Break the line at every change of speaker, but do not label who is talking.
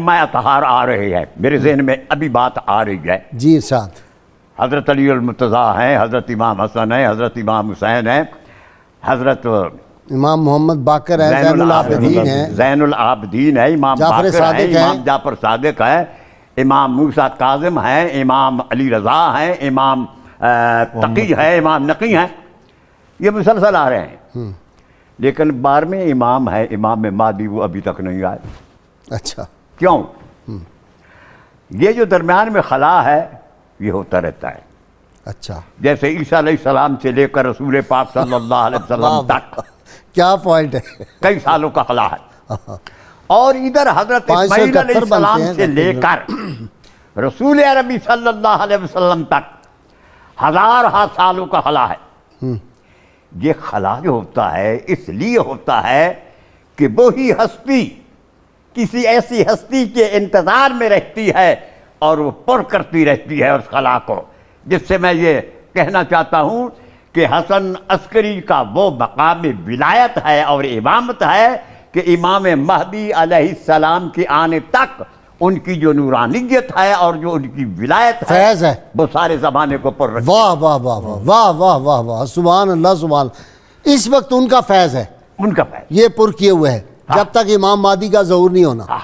علامہ اطہار آ رہے ہیں، میرے ذہن میں ابھی بات آ رہی ہے۔
جی ارشاد۔
حضرت علی المرتضیٰ ہیں، حضرت امام حسن ہیں، حضرت امام حسین ہیں، حضرت
امام محمد باقر ہے، زین العابدین ہیں،
زین العابدین ہے، امام
جعفر
باقر
صادق
ہیں،
ہیں،
امام جعفر صادق ہے، امام موسیٰ کاظم ہیں، امام علی رضا ہیں، امام تقی ہے، امام نقی ہیں، یہ مسلسل آ رہے ہیں۔ لیکن 12ویں امام ہے امام مہدی، وہ ابھی تک نہیں آئے۔
اچھا
کیوں؟ یہ جو درمیان میں خلا ہے یہ ہوتا رہتا ہے،
اچھا،
جیسے عیسیٰ علیہ السلام سے لے کر رسول پاک صلی اللہ علیہ وسلم تک
کیا پوائنٹ ہے۔
کئی سالوں کا خلا ہے، اور ادھر حضرت
571
اسماعیل علیہ السلام
بنتے ہیں
سے لے کر رسول عربی صلی اللہ علیہ وسلم تک 1000 سالوں کا خلا ہے۔ یہ خلا جو ہوتا ہے اس لیے ہوتا ہے کہ وہی ہستی کسی ایسی ہستی کے انتظار میں رہتی ہے اور وہ پر کرتی رہتی ہے اس خلا کو، جس سے میں یہ کہنا چاہتا ہوں کہ حسن عسکری کا وہ مقام ولایت ہے اور امامت ہے کہ امام مہدی علیہ السلام کے آنے تک ان کی جو نورانیت ہے اور جو ان کی ولایت
فیض ہے
وہ سارے زمانے کو پر رکھتی ہے۔
واہ واہ واہ واہ واہ واہ واہ واہ، سبحان اللہ سبحان اللہ۔ اس وقت ان کا فیض ہے،
ان کا فیض،
یہ پر کیے ہوئے ہے جب تک امام مہدی کا ظہور نہیں ہونا۔